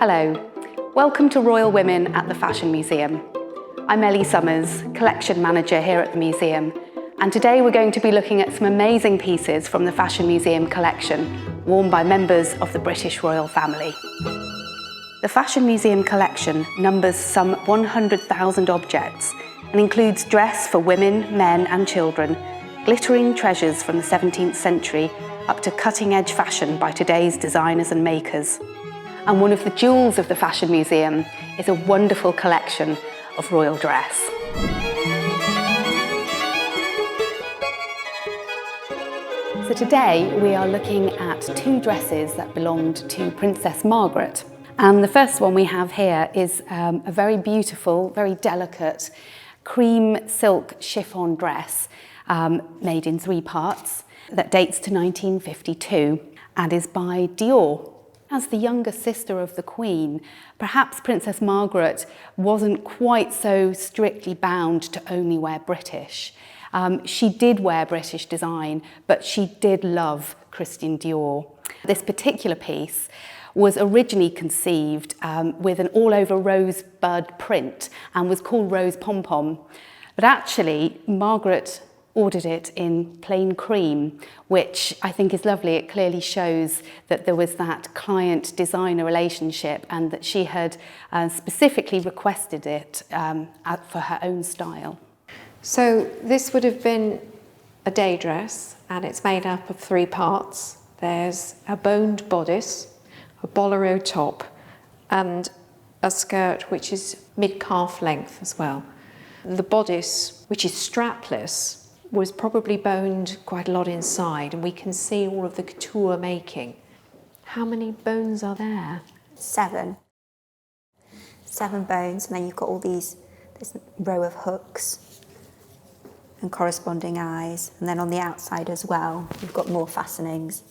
Hello, welcome to Royal Women at the Fashion Museum. I'm Ellie Summers, Collection Manager here at the museum, and today we're going to be looking at some amazing pieces from the Fashion Museum collection, worn by members of the British royal family. The Fashion Museum collection numbers some 100,000 objects and includes dress for women, men and children, glittering treasures from the 17th century up to cutting-edge fashion by today's designers and makers. And one of the jewels of the Fashion Museum is a wonderful collection of royal dress. So today we are looking at two dresses that belonged to Princess Margaret. And the first one we have here is a very beautiful, very delicate cream silk chiffon dress made in 3 parts that dates to 1952 and is by Dior. As the younger sister of the Queen, perhaps Princess Margaret wasn't quite so strictly bound to only wear British. She did wear British design, but she did love Christian Dior. This particular piece was originally conceived with an all-over rosebud print and was called Rose Pom Pom. But actually, Margaret ordered it in plain cream, which I think is lovely. It clearly shows that there was that client-designer relationship and that she had specifically requested it for her own style. So this would have been a day dress, and it's made up of 3 parts. There's a boned bodice, a bolero top, and a skirt which is mid-calf length as well. The bodice, which is strapless, was probably boned quite a lot inside, and we can see all of the couture making. How many bones are there? 7. 7 bones, and then you've got all this row of hooks and corresponding eyes, and then on the outside as well you've got more fastenings,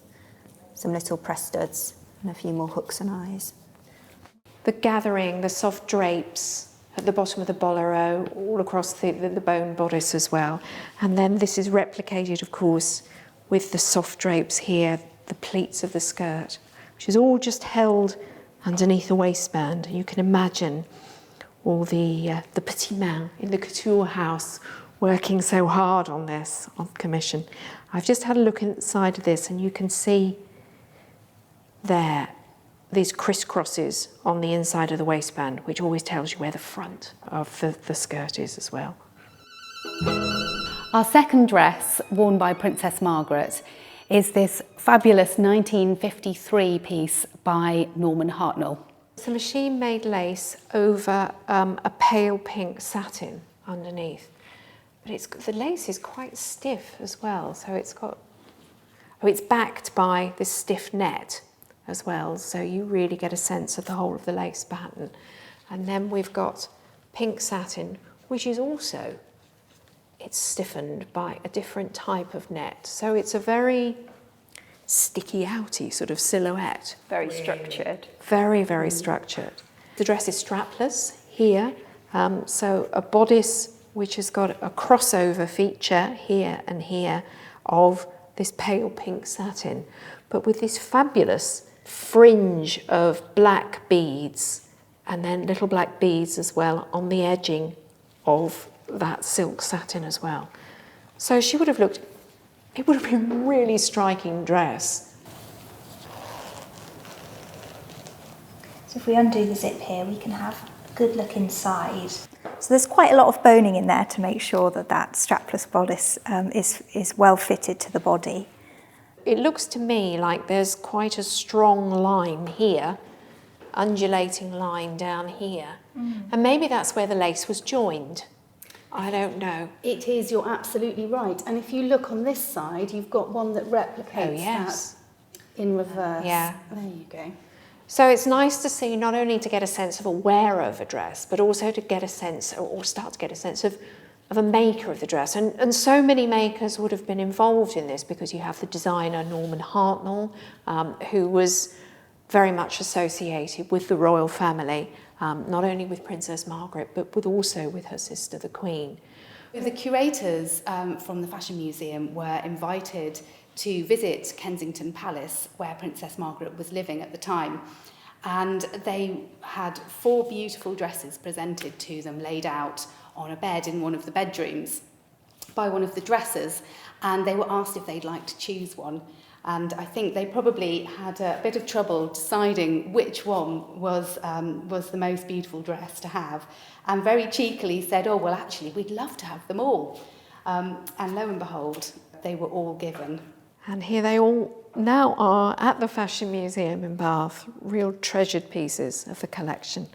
some little press studs and a few more hooks and eyes. The gathering, the soft drapes at the bottom of the bolero, all across the bone bodice as well. And then this is replicated, of course, with the soft drapes here, the pleats of the skirt, which is all just held underneath the waistband. You can imagine all the petit mains in the couture house working so hard on this, on commission. I've just had a look inside of this, and you can see there these crisscrosses on the inside of the waistband, which always tells you where the front of the skirt is as well. Our second dress, worn by Princess Margaret, is this fabulous 1953 piece by Norman Hartnell. It's a machine-made lace over a pale pink satin underneath. But the lace is quite stiff as well, so it's backed by this stiff net as well, so you really get a sense of the whole of the lace pattern. And then we've got pink satin, which is also, it's stiffened by a different type of net. So it's a very sticky outy sort of silhouette. Very structured. Very, very structured. The dress is strapless here, so a bodice which has got a crossover feature here and here of this pale pink satin, but with this fabulous fringe of black beads, and then little black beads as well on the edging of that silk satin as well. So she would have looked, it would have been a really striking dress. So if we undo the zip here, we can have a good look inside. So there's quite a lot of boning in there to make sure that that strapless bodice is well fitted to the body. It looks to me like there's quite a strong line here, undulating line down here. And maybe that's where the lace was joined. I don't know. It is, you're absolutely right. And if you look on this side, you've got one that replicates that in reverse. Yeah. There you go. So it's nice to see, not only to get a sense of a wearer of a dress, but also to get a sense, or start to get a sense of a maker of the dress. And so many makers would have been involved in this, because you have the designer Norman Hartnell, who was very much associated with the royal family, not only with Princess Margaret, but also with her sister, the Queen. The curators from the Fashion Museum were invited to visit Kensington Palace, where Princess Margaret was living at the time. And they had 4 beautiful dresses presented to them, laid out on a bed in one of the bedrooms by one of the dressers, and they were asked if they'd like to choose one. And I think they probably had a bit of trouble deciding which one was the most beautiful dress to have, and very cheekily said, oh, well, actually, we'd love to have them all. And lo and behold, they were all given. And here they all now are at the Fashion Museum in Bath, real treasured pieces of the collection.